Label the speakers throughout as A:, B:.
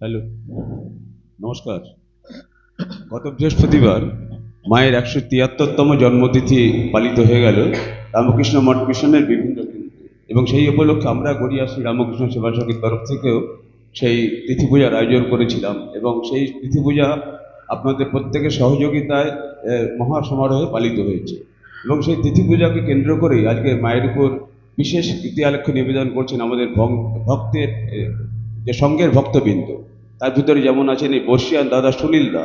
A: Hello, নমস্কার। গত বৃহস্পতিবার মায়ের 173তম জন্মতিথি পালিত হয়ে গেল রামকৃষ্ণ মঠ মিশনের বিভিন্ন কেন্দ্রে, এবং সেই উপলক্ষে আমরা গড়িয়া শ্রী রামকৃষ্ণ সেবা সমিতির তরফ থেকেও সেই তিথি পূজার আয়োজন করেছিলাম, এবং সেই তিথি পূজা আপনাদের প্রত্যেকের সহযোগিতায় মহা সমারোহে পালিত হয়েছে। এবং সেই তিথি পূজাকে কেন্দ্র করেই আজকে মায়ের উপর বিশেষ গীতিয়ালেখ্য নিবেদন করছেন আমাদের ভক্তের যে সঙ্গের ভক্তবৃন্দ। তার ভিতরে যেমন আছেন এই বর্ষিয়ান দাদা সুনীল দা,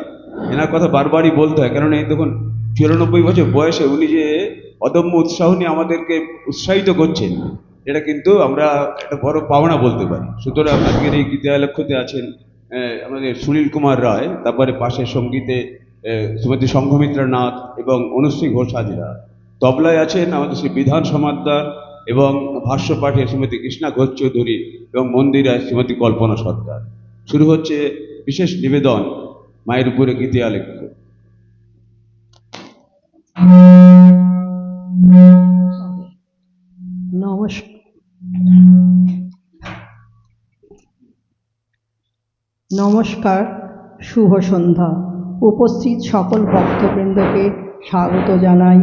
A: এনার কথা বারবারই বলতে হয়, কারণ এই দেখুন 94 বছর বয়সে উনি যে অদম্য উৎসাহ নিয়ে আমাদেরকে উৎসাহিত করছেন, এটা কিন্তু আমরা একটা বড় পাওনা বলতে পারি। সুতরাং আজকের এই গীতালক্ষ্যতে আছেন আমাদের সুনীল কুমার রায়, তারপরে পাশের সঙ্গীতে শ্রীমতী সংঘমিত্রা নাথ এবং অনুশ্রী ঘোষ হাজরা। তবলায় আছেন আমাদের শ্রী বিধান সমাদ্দার, এবং ভাষ্য পাঠে শ্রীমতী কৃষ্ণা ঘোষ চৌধুরী, এবং মন্দিরায় শ্রীমতী কল্পনা সরকার। শুরু হচ্ছে বিশেষ নিবেদন মায়ের উপরে গীতিয়ালেখ্য।
B: নমস্কার, শুভ সন্ধ্যা। উপস্থিত সকল ভক্তবৃন্দকে স্বাগত জানাই।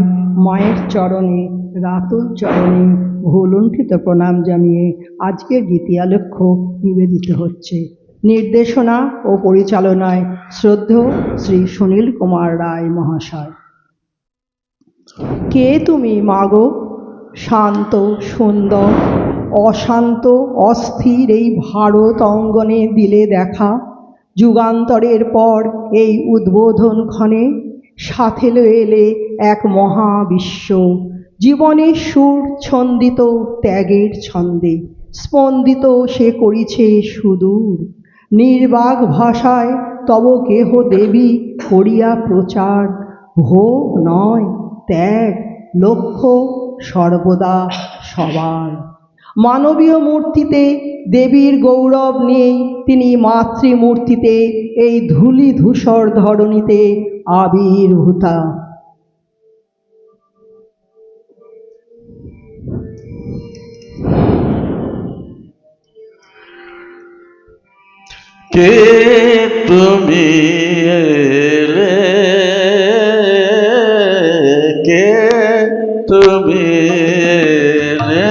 B: মায়ের চরণে, রাতুল চরণে ভুলুণ্ঠিত প্রণাম জানিয়ে আজকের গীতিয়ালেখ্য নিবেদিত হচ্ছে। নির্দেশনা ও পরিচালনায় শ্রদ্ধেয় শ্রী সুনীল কুমার রায় মহাশয়। কে তুমি মাগো, শান্ত সুন্দর, অশান্ত অস্থির এই ভারত অঙ্গনে দিলে দেখা। যুগান্তরের পর এই উদ্বোধন ক্ষণে সাথে এলে এক মহাবিশ্ব। জীবনের সুর ছন্দিত ত্যাগের ছন্দে, স্পন্দিত সে করিছে সুদূর। নির্বাক ভাষায় তব কেহ দেবী করিয়া প্রচার। ভোগ নয় ত্যাগ লক্ষ্য সর্বদা সবার। মানবীয় মূর্তিতে দেবীর গৌরব নিয়েই তিনি মাতৃমূর্তিতে এই ধূলি ধূসর ধরণীতে আবির্ভূতা।
C: কে তুমি এলে, কে তুমি এলে,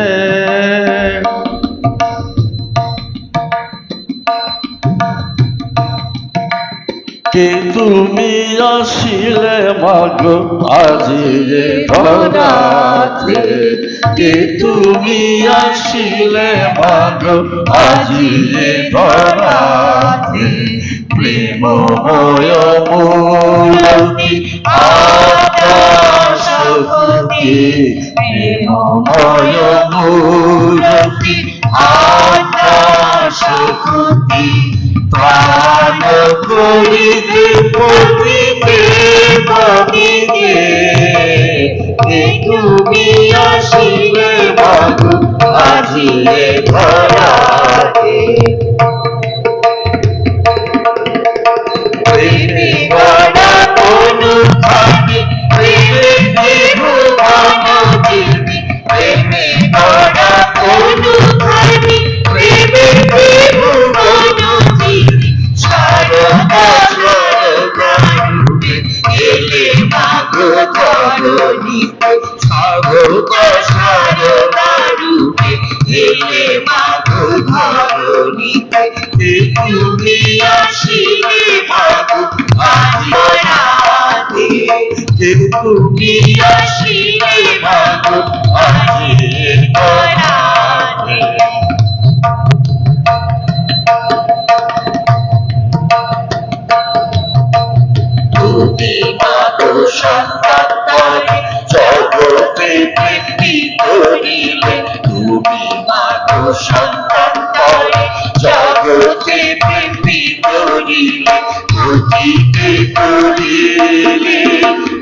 C: কে তুমি আসিলে মাগো আজি রে ধরাতে, কে তুমি আসিলে মাগো আজি রে ধরাতে। প্রেমময় মূরতি আকাশপতি, প্রেমময় মূরতি আকাশপতি। প্রাণ করিতে পতিতে পতিতে, কে তুমি আসিলে মাগো আজি রে ধরাতে। প্রেমে গড়া অনুখানি, প্রেমে ভুবন জীবী, প্রেমে গড়া অনুখানি, প্রেমে ভুবন জীবী। সারদা সারদা রূপে এলে মাগো ধরণীতে, সারদা সারদা রূপে এলে মাগো ধরণীতে। কে তুমি আসিলে মাগো আজি রাতে, কে তুমি আসিলে মাগো আজি রাতে। তুমি মাগো সন্তান তরে জগতে বৃদ্ধি করিলে, তুমি মাগো সন্তান তরে জগতে বৃদ্ধি করিলে। পতিতে করিলে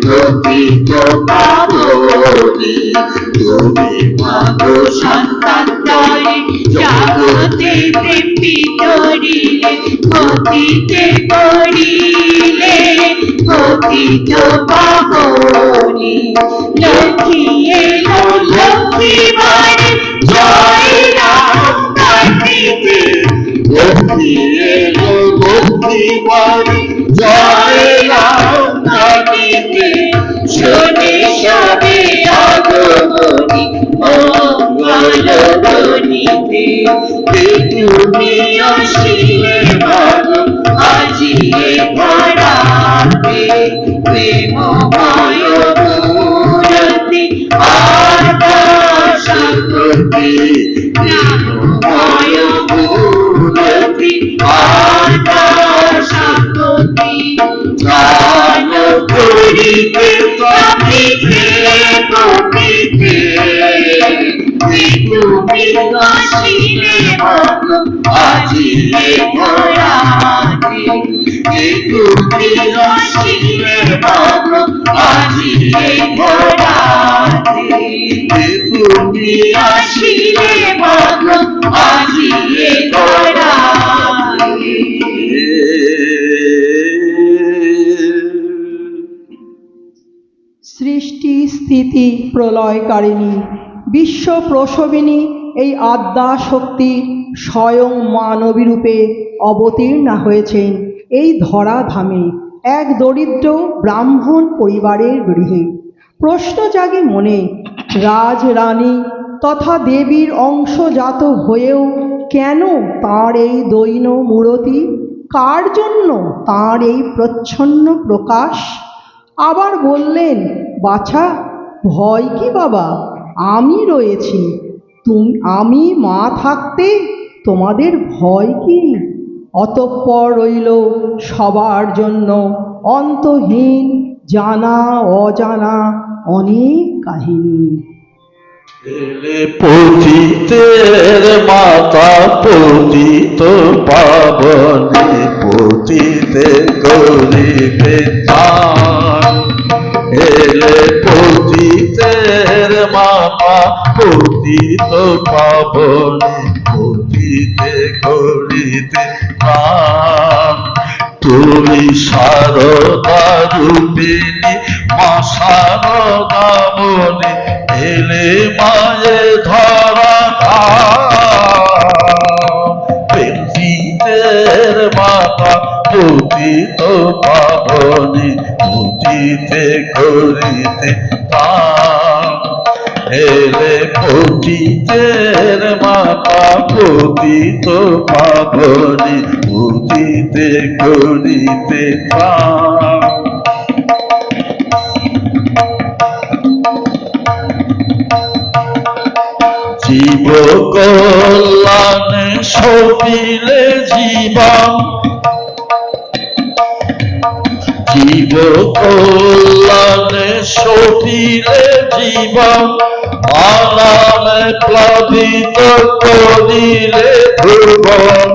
C: পতিত পাবনি, তুমি মাগো সন্তান তরে জগতে বৃদ্ধি করিলে। পতিতে করিলে পতিত পাবনি। লক্ষ্মী এলো লক্ষ্মী বাড়ি, জয় রাম কাটিতে। লক্ষ্মী এলো জীবন জয় রাম নামিতে শোনে সবে আগমনী মঙ্গল ধ্বনিতে তুমি আসিলে ভালো আজিয়ে ধরাতে প্রেমময় মূরতি আকাশপতি প্রেমময় মূরতি আকাশপতি গান করিতে কপিতে কপিতে তুমি আসিলে ভালো আজিয়ে ধরাতে তুমি আসিলে ভালো আজিয়ে ধরাতে তুমি আসিলে ভালো আজিয়ে ধরাতে।
B: সৃষ্টি স্থিতি প্রলয়কারিণী বিশ্ব প্রসবিনী এই আদ্যা শক্তি স্বয়ং মানবী রূপে অবতীর্ণা হয়েছেন এই ধরাধামে এক দরিদ্র ব্রাহ্মণ পরিবারের গৃহে। প্রশ্ন জাগে মনে, রাজরানী তথা দেবীর অংশজাত হয়েও কেন তাঁর এই দৈন মূরতি? কার জন্য তাঁর এই প্রচ্ছন্ন প্রকাশ? আবার বললেন, বাছা ভয় কি বাবা, আমি রয়েছি, আমি মা থাকতে তোমাদের ভয় কি? অতঃপর রইল সবার জন্য অন্তহীন জানা অজানা অনেক কাহিনী।
C: এলে পতিতের মাতা পতিত পাবনে পতিতে করিবে দান। এলে পতিতের মাতা পতিত পাবনে পতিতে করিতে দান। তুমি শারদা রূপিণী মা শারদা মনে এলে মায়ে ধরা পতিতের মাতা পতিত পাবনে পতিতে করিতে দান। এলে পতিতের মাতা পতিত পাবনে পতিতে করিতে দান। জীব কল্যাণে সপিলে জীবন, জীব কল্যাণে সপিলে জীবন, আনামে প্লাবিত করিলে ভুবন।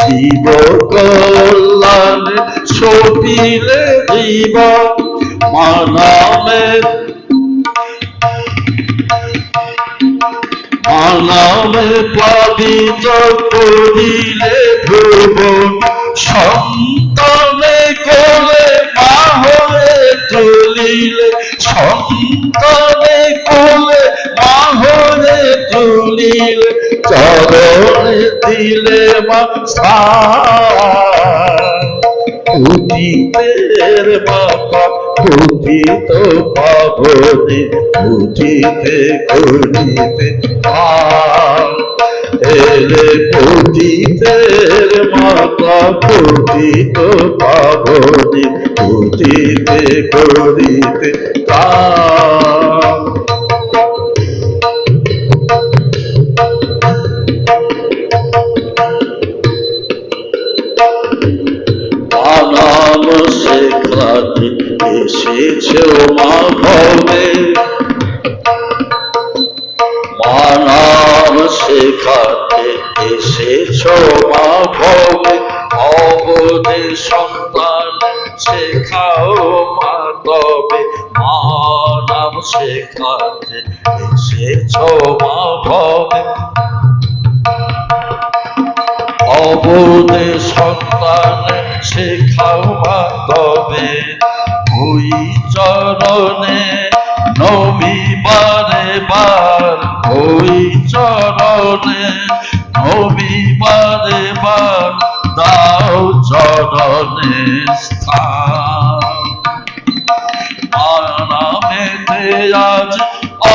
C: জীব কল্যাণে সপিলে জীবন, মানামে মানবে প্লাবিত করিলে ভুবন। সন্তানে কোলে মা হয়ে তুলিলে, সন্তানে কোলে মা হয়ে তুলিলে, চরণে দিলে মা স্থান। পতিতের মাতা পতিত পাবনে পতিতে করিতে দান। এলে পতিতের মাতা পতিত পাবনে পতিতে করিতে দান। নাম শেখাতে এসেছে মা ভবে, নাম শেখাতে এসেছ মা ভবে, অবধি সন্তান শেখাও মা তবে। নাম শেখাতে এসেছ মা ভবে, অবধি সন্তান শেখাও মা তবে। ওই চরণে নবী বারে বার, ওই চরণে নবী বারে বার, দাও চরণে স্থান। নামেতে আজ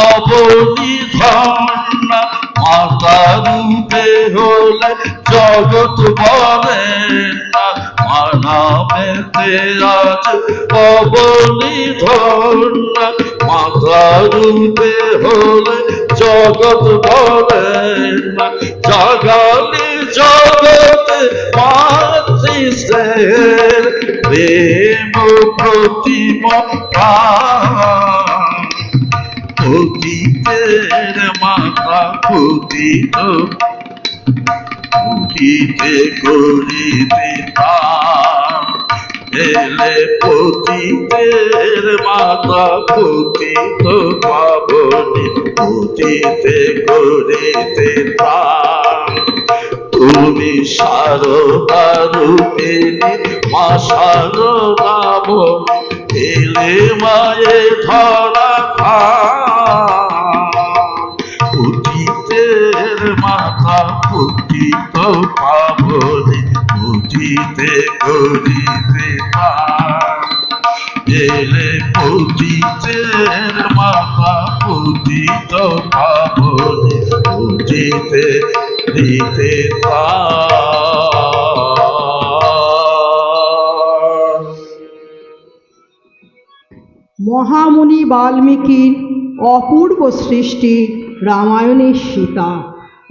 C: অবনি ধর্ণা, মাতা রূপে হলে জগৎ বলে না। নামেতে আজ অবনি ধর্ণা, মাতা রূপে হলে জগৎ বলে না। জাগালি জগতে মাতৃশ্রেয়ের প্রেম প্রতিমা প্রাণ। পতিতের মাতা পতিত, পতিতে করিতে প্রাণ। এলে পতিতের মাতা পতিত পাবনি, পতিতে করিতে প্রাণ। তুমি সারদা রূপিণী মা সারদামণি, এলে মায়ে ধরা পতিতের মাথা পতিত পাবনি, পতিতে করিতে প্রাণ। এলে পতিতের মাথা পতিত পাবনি, পতিতে দিতে প্রাণ।
B: মহামুনি বাল্মীকির অপূর্ব সৃষ্টি রামায়ণের সীতা।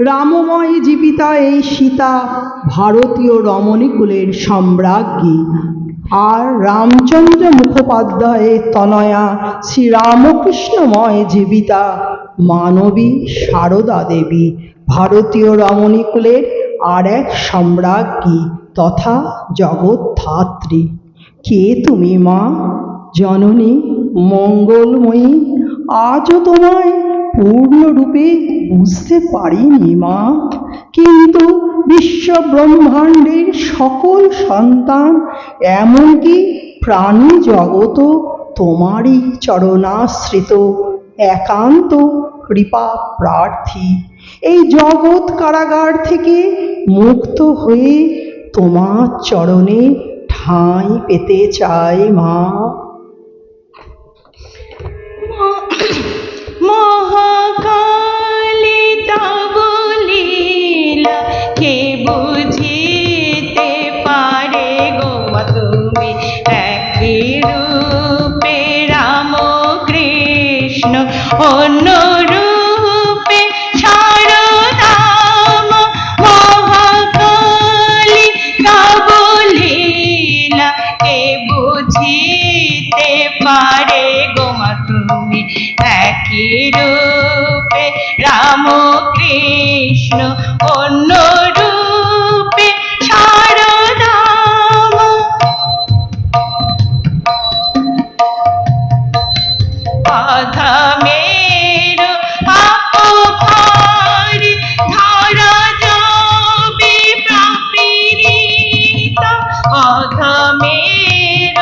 B: রামময় জীবিতা এই সীতা ভারতীয় রমণীকুলের সম্রাজ্ঞী। আর রামচন্দ্র মুখোপাধ্যায়ের তনয়া শ্রীরামকৃষ্ণময় জীবিতা মানবী সারদা দেবী, ভারতীয় রমণীকুলের আর এক সম্রাজ্ঞী তথা জগদ্ধাত্রী। কে তুমি মা? জননী মঙ্গলময়ী। আজও তোমায় পূর্ণরূপে বুঝতে পারিনি মা, কিন্তু বিশ্ব ব্রহ্মাণ্ডের সকল সন্তান এমনকি প্রাণী জগৎ তোমারই চরণাশ্রিত একান্ত কৃপা প্রার্থী। এই জগৎ কারাগার থেকে মুক্ত হয়ে তোমার চরণে ঠাঁই পেতে চাই মা।
D: মহাকালী তব লীলা কে বুঝিতে পারে গো মা, তুমি একই রূপে রাম কৃষ্ণ, অন্য রূপে সারদা মা। মহাকালী তব লীলা কে বুঝিতে পারে গো মা, তুমি একই রূপে রাম কৃষ্ণ, অন্য রূপে সারদা মা। আধামের আপভারি ধরা যাবে প্রাপীড়িত, আধামের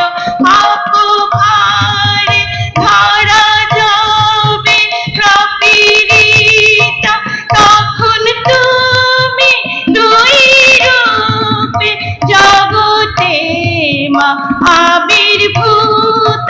D: আপভারি ধরা যাবে প্রাপীড়িত। তখন তুমি দুই রূপে জগতে মা আবির্ভূত,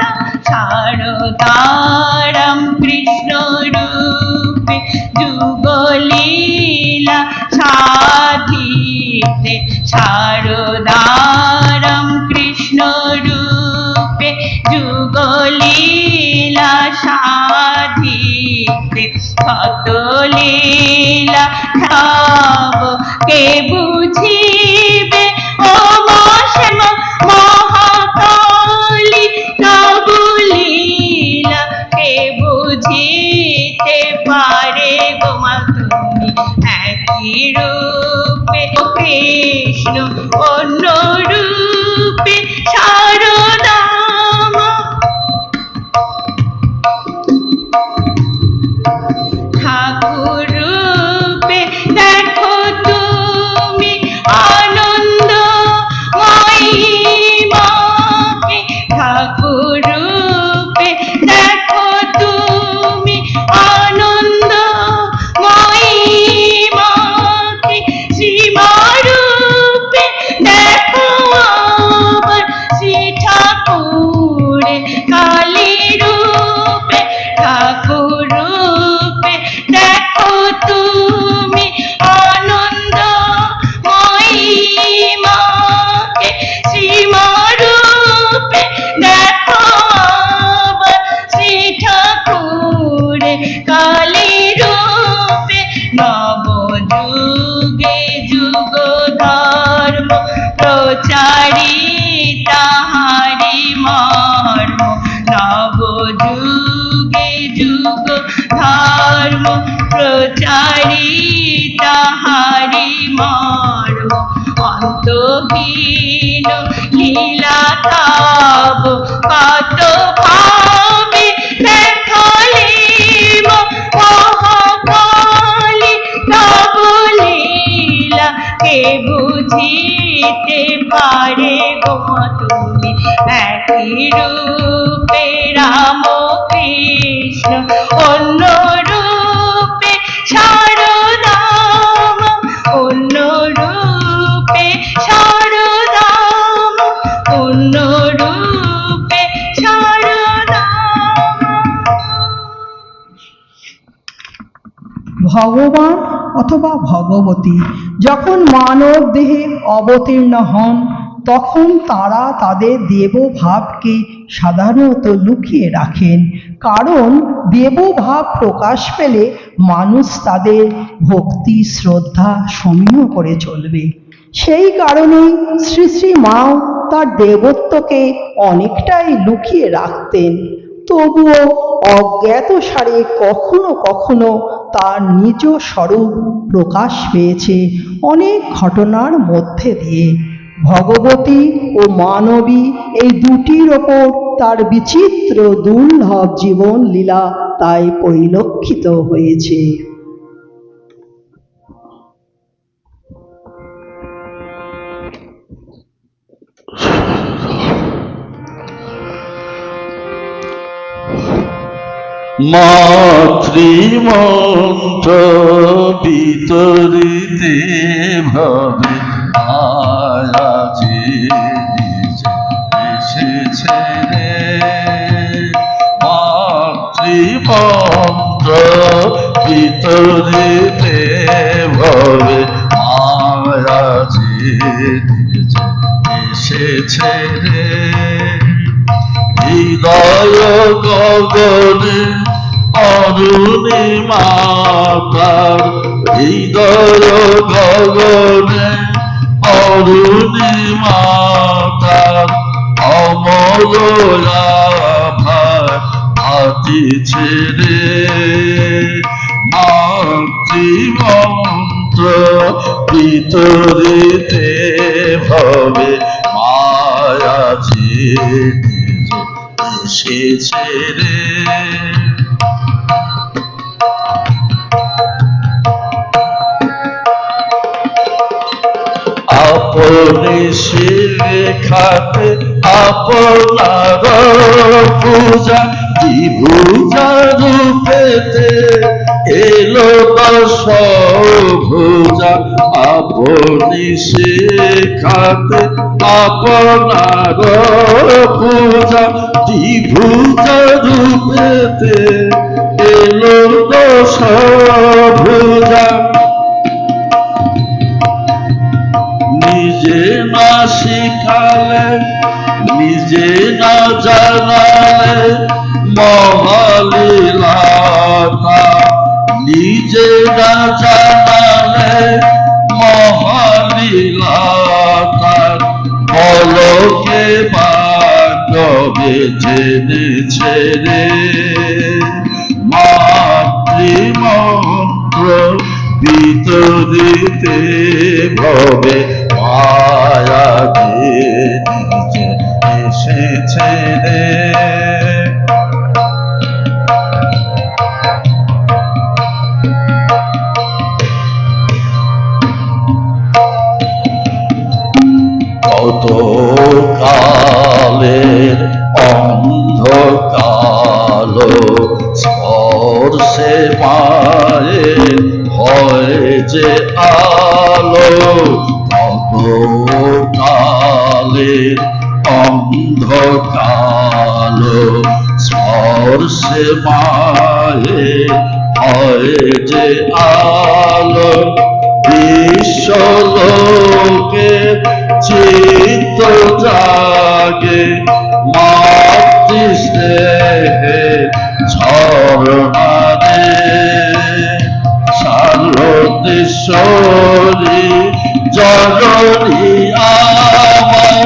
D: সারদারাম কৃষ্ণ রূপে যুগলীলা সাধিতে। সারদারাম কৃষ্ণ রূপে যুগলীলা সাধিতে। কত লীলা খাব কে বুঝিবে ও মা মহাকালী তব লীলা কে বুঝিতে পারে গো মা, তুমি একই রূপে কৃষ্ণ, অন্য রূপে সারদা মা। ঠাকুর রূপে দেখো তুমি আনন্দময়ী মাকে, ঠাকুর রূপে দেখো তুমি আনন্দময়ী মাকে। শ্রীমা রূপে দেখো প্রচারি তাহারি মর্ম, নব যুগে যুগ ধর্ম প্রচারি তাহারি মর্ম, অন্তহীন লীলা তব কত ভাবে দেখালে মহাকালী তব লীলা কে বুঝিতে পারে গো তুমি, একই রূপে রাম কৃষ্ণ অন্য রূপে শারদাম, অন্য রূপে শারদাম, অন্য রূপে শারদাম।
B: ভগবান অথবা ভগবতী যখন মানব দেহে অবতীর্ণ হন তখন তারা তাদের দেবভাবকে সাধারণত লুকিয়ে রাখেন, কারণ দেবভাব প্রকাশ পেলে মানুষ তাদের ভক্তি শ্রদ্ধা সমীহ করে চলবে। সেই কারণেই শ্রী শ্রী মাও তার দেবত্বকে অনেকটাই লুকিয়ে রাখতেন। তবুও অজ্ঞাতসারে কখনো কখনো তার নিজ স্বরূপ প্রকাশ পেয়েছে অনেক ঘটনার মধ্যে দিয়ে। ভগবতী ও মানবী এই দুটির ওপর তার বিচিত্র দুর্লভ জীবন লীলা তাই পরিলক্ষিত হয়েছে।
C: মাতৃমন্ত্র বিতরিতে ভাবে আয়াজি এসেছে রে, মাতৃমন্ত্র বিতরিতে ভাবে আয়াজি এসেছে রে, হৃদয় গগনে অরুণিমাতার, হৃদয় গগনে অরুণিমাতার অমল ভাতিছে রে, মাতৃমন্ত্র বিতরিতে ভবে মায়াজি এসেছে রে। আপনি শিখাতে আপনার পূজা দ্বিভুজা রূপেতে এলো দশভুজা, আপনি শিখাতে আপনার পূজা দ্বিভুজা রূপেতে এলো দশভুজা, নিজে না শিখালে নিজে না জানালে মহালীলাতা, নিজে না জানালে মহালীলাতা, বলকে বাগবে জেনেছে রে, মাতৃমন্ত্র বিতরিতে ভবে মায়াজি এসেছে রে। কত কালের অন্ধকাল স্পর্শে মায়ের হয় যে আলো, কত কালের অন্ধকাল স্পর্শে মায়ের হয় যে আলো, বিশ্বলোকে চিত্ত জাগে মাতৃস্নেহে ঝরণারে, শারদেশ্বরী জননী আমার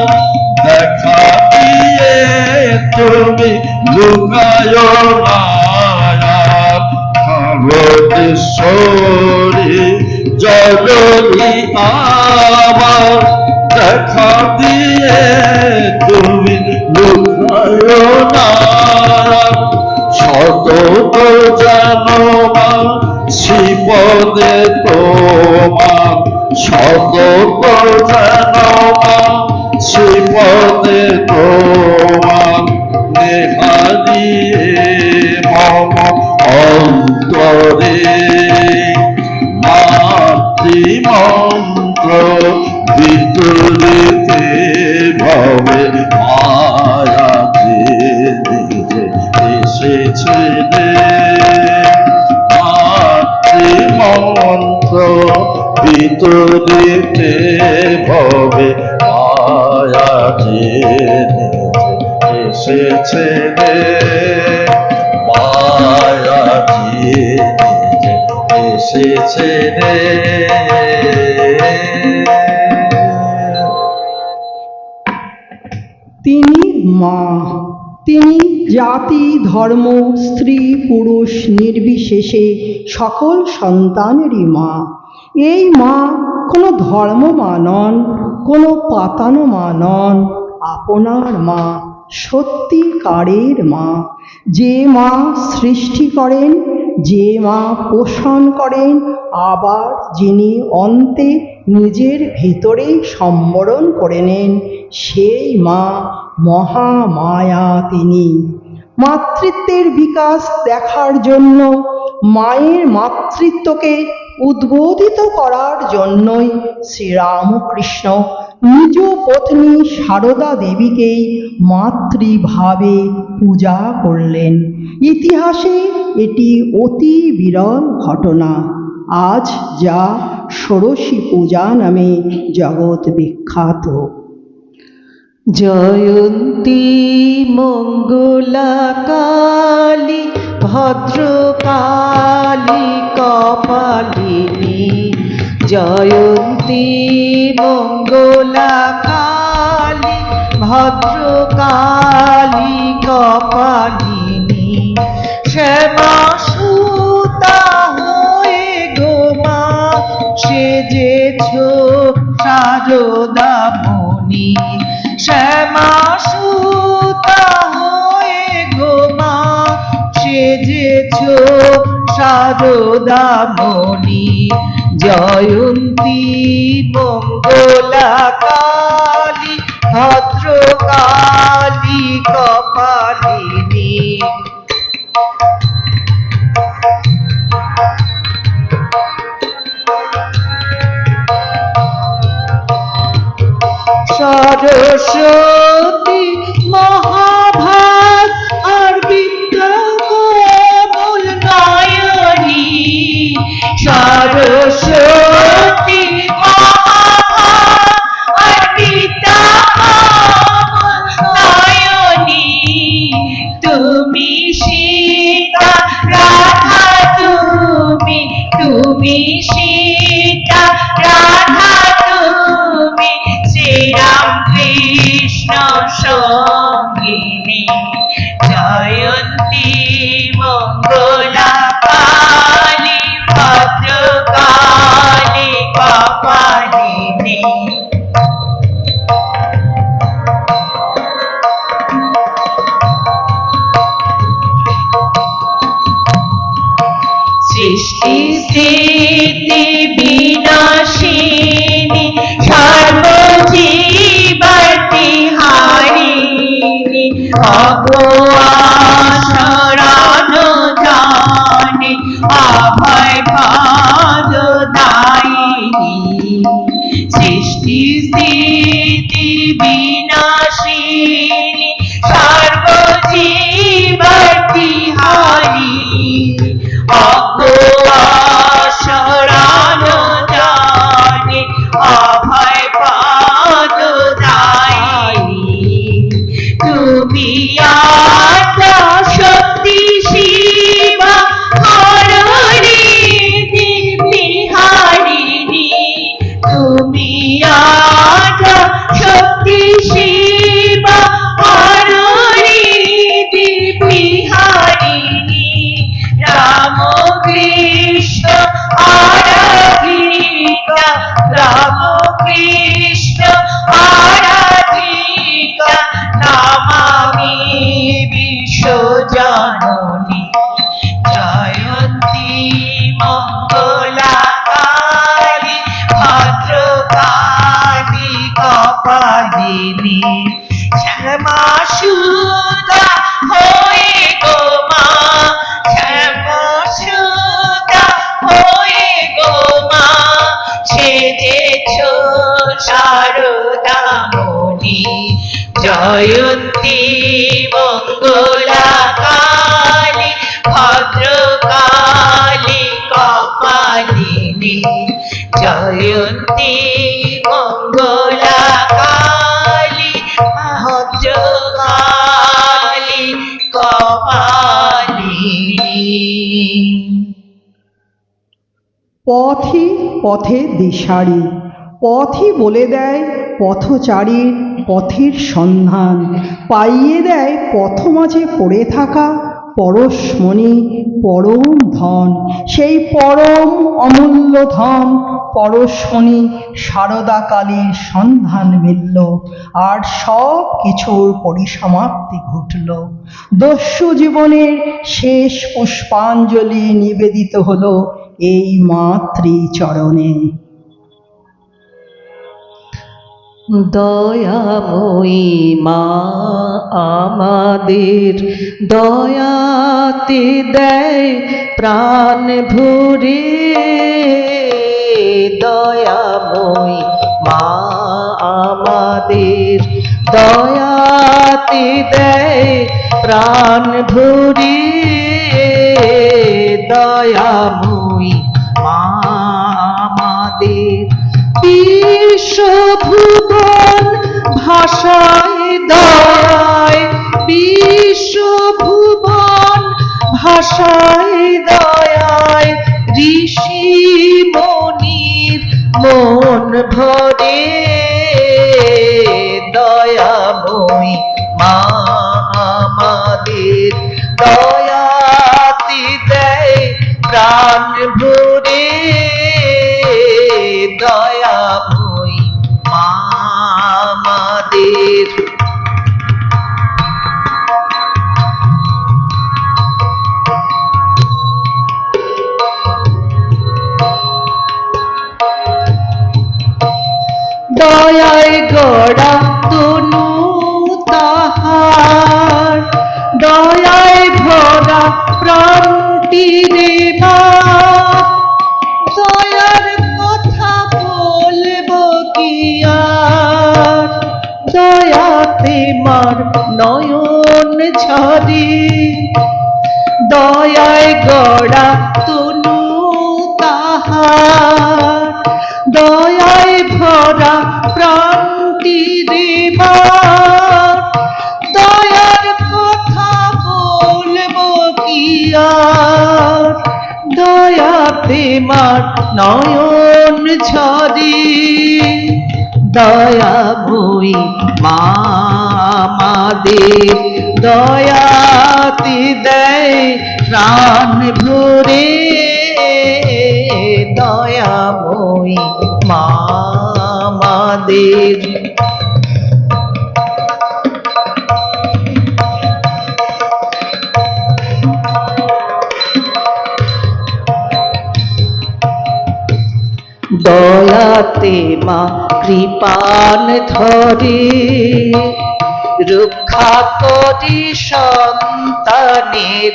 C: নারায়ণ ভারতেশ্বরী জননী আমার দেখা দিয়ে তুমি লুকায় না শত জানো মা শিবদে তোমার শত জানো মা শিবদে তোমার নেহা দিয়ে মম অন্তরে মাতৃমন্ত্র বিতরিতে ভবে মায়া নিজে এসেছে মাতৃমন্ত্র বিতরিতে ভবে মায়া এসেছে মায়া এসেছে
B: তিনি মা, তিনি জাতি ধর্ম স্ত্রী পুরুষ নির্বিশেষে সকল সন্তানেরই মা। এই মা কোনো ধর্ম মা নন, কোনো পাতানো মা নন, আপনার মা, সত্যিকারের মা। যে মা সৃষ্টি করেন, যে মা পোষণ করেন, আবার যিনি অন্তে নিজের ভেতরেই সম্বরণ করে নেন, সেই মা মহামায়া তিনি। মাতৃত্বের বিকাশ দেখার জন্য, মায়ের মাতৃত্বকে উদ্বোধিত করার জন্যই শ্রীরামকৃষ্ণ নিজ পত্নী সারদা দেবীকেই মাতৃভাবে পূজা করলেন। ইতিহাসে এটি অতি বিরল ঘটনা, আজ যা ষোড়শী পূজা নামে জগৎ বিখ্যাত।
D: জয়ন্তী মঙ্গলা কালী ভদ্রকালী কপালিনী জয়ন্তী মঙ্গলা কালী ভদ্রকালী কপালিনী শ্যামা সুতা হয়ে গো মা সেজেছ সারদা মণি শ্যামা সুতা হয়ে গো মা সেজেছ সারদা মণি জয়ন্তী মঙ্গলা কালী ভদ্রকালী কপালিনী সরস্বতী মহাভাগ আর বিদ্যা কোমল নয়নী সরস্বতী মহাভাগ আর বিদ্যা কোমল নয়নী তুমি সীতা রাধা তুমি সীতা রাধা তুমি শ্রীরাম কৃষ্ণ সঙ্গিনী জয়ন্তী মঙ্গলা কালী ভদ্রকালী কপালিনী সৃষ্টি স্থিতি বিনাশিনী সর্বজীবতি হারিণী অগোয়াশরণ জানে অভয় পদদায়িনী সৃষ্টি স্থিতি বিনাশিনী সর্বজীবতি হারিণী অগোয়াশরণ জানে অভয় পদদায়িনী তুমি আদ্যা শক্তি শিবা হরণী বিহারিণী তুমি আদ্যা শক্তি শিবা কপালিনী শ্যামা সুতা হয়ে গো মা শ্যামা সুতা হয়ে গো মা সেজেছ শারদামণি জয়ন্তী মঙ্গলা কালী ভদ্রকালী কপালিনী জয়ন্তী মঙ্গলা কালী ভদ্রকালী কপালিনী।
B: পথই পথে দিশারি, পথই বলে দেয় পথচারীর পথের সন্ধান, পাইয়ে দেয় পথ মাঝে পড়ে থাকা পরশমণি পরম ধন। সেই পরম অমূল্য ধন পরশমণি সারদা কালীর সন্ধান মিলল, আর সব কিছুর পরিসমাপ্তি ঘটল। দস্যু জীবনের শেষ পুষ্পাঞ্জলি নিবেদিত হলো এই মাতৃচরণে।
D: দয়াময়ী মা আমাদের দয়াতে দেয় প্রাণ ভরে, দয়াময়ী মা আমাদের দয়াতে দেয় প্রাণ ভরে, দয়াময়ী মা আমাদের বিশ্বভুবন ভাষায় দয়ায়, বিশ্বভুবন ভাষায় দয়ায় ঋষি মনির মন ভরে, দয়াময়ী মা আমাদের দয়াতে দেয় প্রাণ ভরে, দয়াময়ী মা আমাদের। দয়ায় গড়া তনু তাহার, দয়ায় ভরা প্রাণটি রে মা, দয়ার কথা বলবো কি আর, দয়াতে মার নয়ন ঝরে, দয়ায় গড়া তনু তাহার, দয়ায় ভরা প্রাণটি রে মা, দয়ার কথা বলবো কি আর, দয়াতে মার নয়ন ঝরে, দয়াময়ী মা আমাদের দয়াতে দেয় প্রাণ ভরে, দয়াময়ী মা আমাদের। দয়াতে মা কৃপান ধরে, রক্ষা করি সন্তানের,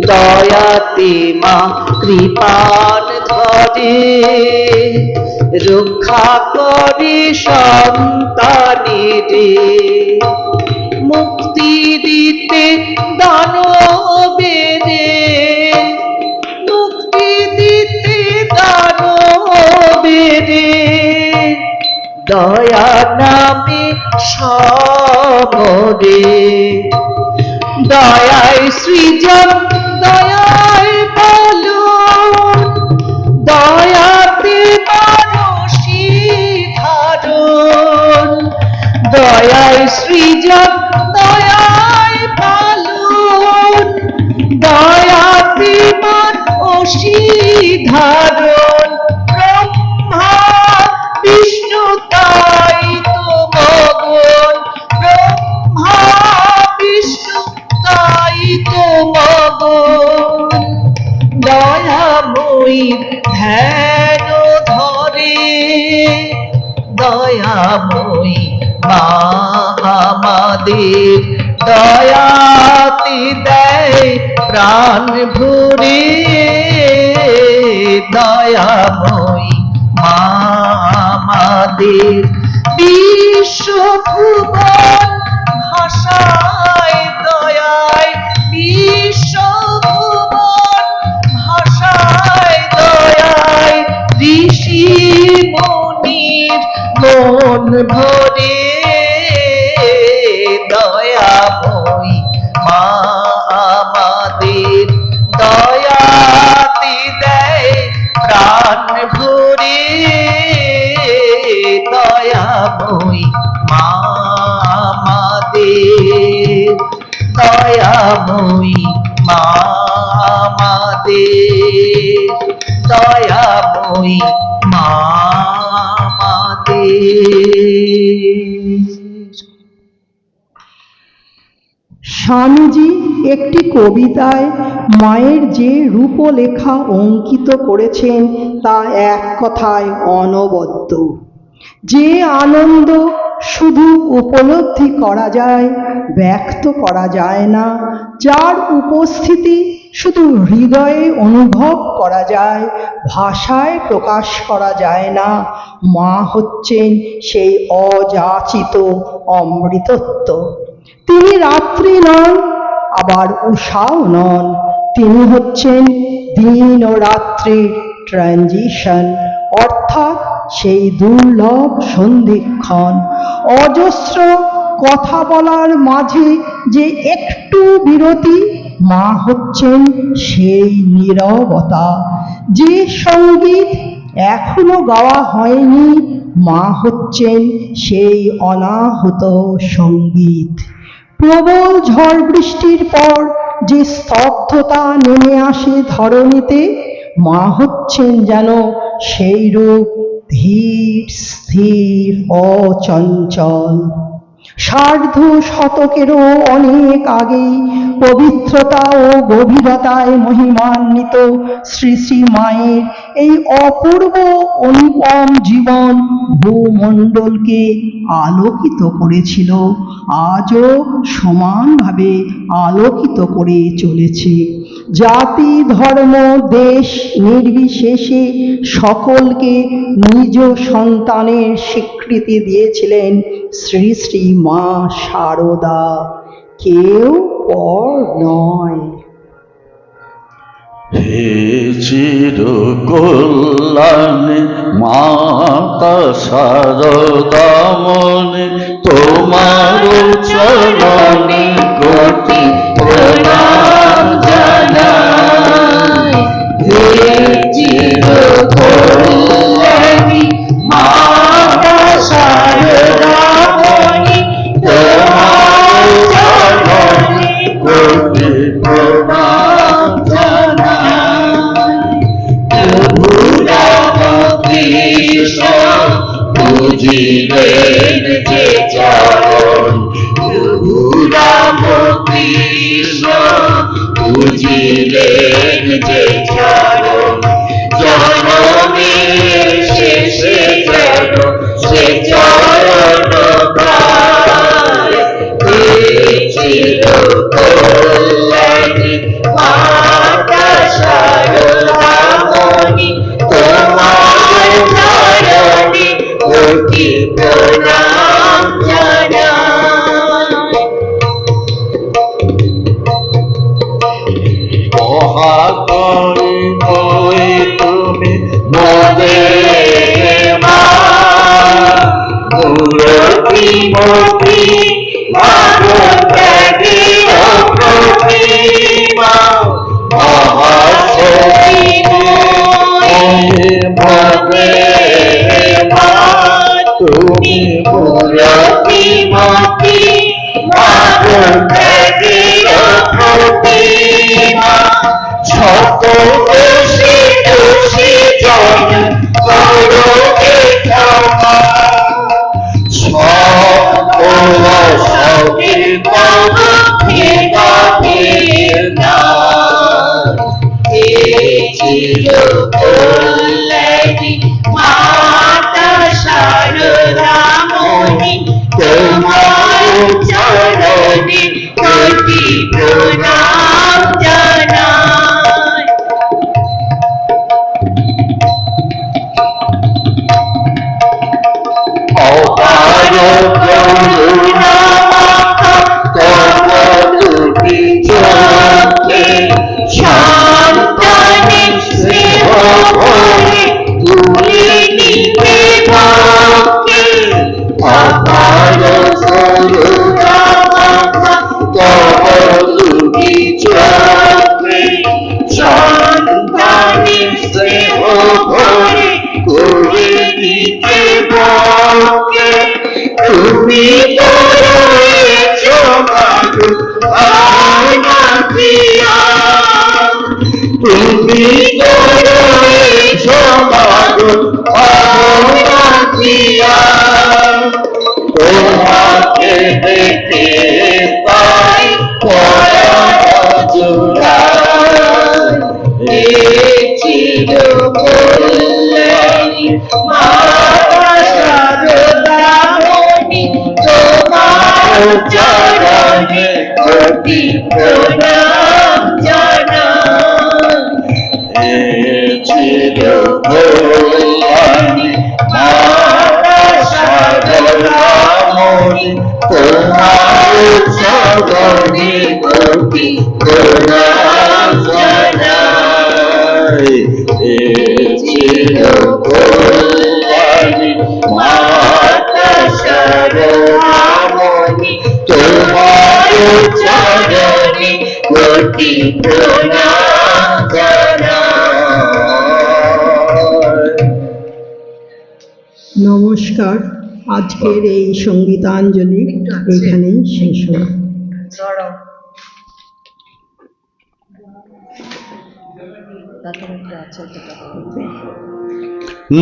D: দয়াতে মা কৃপান ধরে, রক্ষা করি সন্তানের, মুক্তি দিতে দানবেরে, মুক্তি দিতে দানবেরে, দয়া নামে সমরে, দয়ায় সৃজন দয়ায় পালন, দয়াতে মানসী ধারণ, দয়ায় সৃজন দয়ায় পালন, দয়াতে মানসী ধারণ, ব্রহ্মা বিষ্ণু তাই তো মগন, ব্রহ্মা বিষ্ণু তাই তো মগন, দয়াময়ীর ধ্যান ধরে, দয়াময়ী মা আমাদের দয়াতি দেয় প্রাণ ভরে দয়াময়ী মা আমাদের বিশ্বভুবন ভাষায় দয়ায় বিশ্বভুবন ভাষায় দয়ায় ঋষি মুনির মন ভরে দয়াময়ী মা আমাদের দয়াতি দেয় প্রাণ ভরে দয়াময়ী মা আমাদের দয়াময়ী মা আমাদের দয়াময়ী মা আমাদের।
B: স্বামীজি একটি কবিতায় মায়ের যে রূপলেখা অঙ্কিত করেছেন তা এক কথায় অনবদ্য। যে আনন্দ শুধু উপলব্ধি করা যায়, ব্যক্ত করা যায় না, যার উপস্থিতি শুধু হৃদয়ে অনুভব করা যায়, ভাষায় প্রকাশ করা যায় না, মা হচ্ছেন সেই অযাচিত অমৃতত্ব। তিনি রাত্রি নন, আবার উষাও নন, তিনি হচ্ছেন দিন ও রাত্রির ট্রানজিশন, অর্থাৎ সেই দুর্লভ সন্ধিক্ষণ। অজস্র কথা বলার মাঝে যে একটু বিরতি, মা হচ্ছেন সেই নীরবতা। যে সঙ্গীত এখনো গাওয়া হয়নি, মা হচ্ছেন সেই অনাহত সঙ্গীত। প্রবল ঝড় বৃষ্টির পর যে স্তব্ধতা নেমে আসে ধরণীতে, মা হচ্ছেন যেন সেই রূপ ধীর স্থির অচঞ্চল। সার্ধ শতকেরও অনেক আগেই পবিত্রতা ও গভীরতায় মহিমান্বিত শ্রী শ্রী মায়ের এই অপূর্ব অনুপম জীবন ভূমণ্ডলকে আলোকিত করেছিল, আজও সমানভাবে আলোকিত করে চলেছে। জাতি ধর্ম দেশ নির্বিশেষে সকলকে নিজ সন্তানের স্বীকৃতি দিয়েছিলেন শ্রী শ্রী মা শারদা, কেউ পর নয়।
C: হে চির কল্যাণে মাতা শারদামণি, তোমার চরণে কোটি প্রণাম জানাই। হে চির কল্যাণী মাতা শারদামণি, তোমার চরণে কোটি প্রণাম জানাই। প্রভু রামকৃষ্ণ বুঝিলেন যে চরণ, প্রভু রামকৃষ্ণ বুঝিলেন যে চরণ, জনমের শেষে যেন সে চরণ পায়। হে চির কল্যাণী মাতা শারদামণি, তোমার চরণে কোটি প্রণাম জানাই। মহাকালী হয়ে তুমি মোদের মা, মূর্তিমতী মানবত্যাগীর প্রতিমা, মহাশক্তি মোদের মা, তুমি মূর্তিমতী মানবত্যাগীর প্রতিমা। শত দোষী দোষী জন করো ক্ষমা, সকল সঙ্গীতম বিদাতির নাম। হে চির কল্যাণী মাতা শারদামণি, তোমার চরণে কোটি প্রণাম জানাই। অপার করুণা মাখা তব দুটি চোখে সন্তানের স্নেহ ভরে তুলে নিতে মাকে। অপার করুণা মাখা তব দুটি চোখে সন্তানের স্নেহ ভরে তুলে নিতে মাকে। তুমি তো রয়েছ মাগো ভাবনা প্রিয়া, তুমি তো রয়েছ মাগো ভাবনা প্রিয়া। তোমাকে দেখে পাই পরাণ জুড়ায়, এই চির কল্যাণী মা শারদামণি তোমার চরণে কোটি প্রণাম জানাই। এই চির কল্যাণী মা শারদামণি তোমার চরণে কোটি প্রণাম জানাই। এই চির কল্যাণী মা শারদামণি তোমার চরণে কোটি প্রণাম জানাই।
B: নমস্কার, আজকের এই সঙ্গীতাঞ্জলি এখানেই শেষ হলো।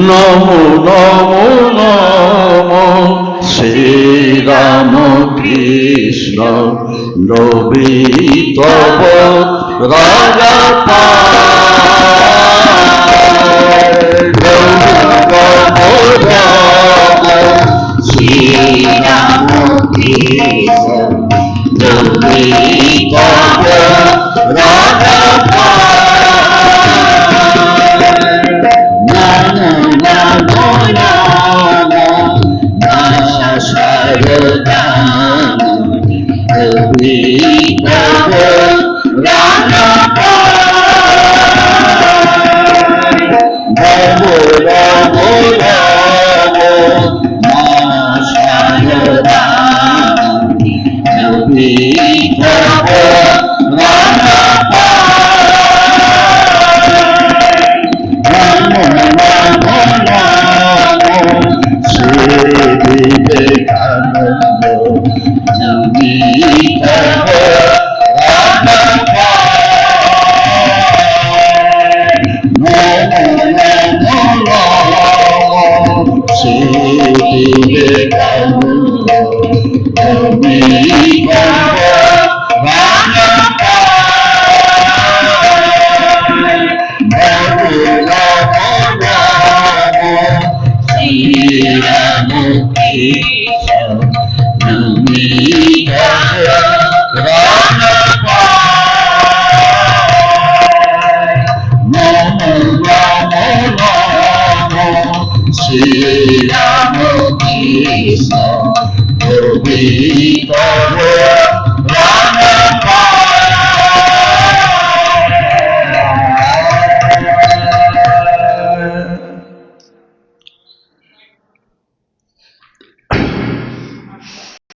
C: নমো নমো নমো শ্রীরাম কৃষ্ণ নবী তব রাজা শ্রীরাম কৃষ্ণ নবী তব রাজা শারদামণি কবি তব রাধা নমো নমো নমো মা শারদামণি কবি তব রাধা নমো নমো নমো শ্রী বিবেকানন্দ নবী তব রাধা নমো নমো নমো শ্রী বিবেকানন্দ নবী তব রাধা নমো নমো নমো শ্রীরাম কৃষ্ণ নবী তব রাধা নমো নমো নমো শ্রীরাম কৃষ্ণ নবী তব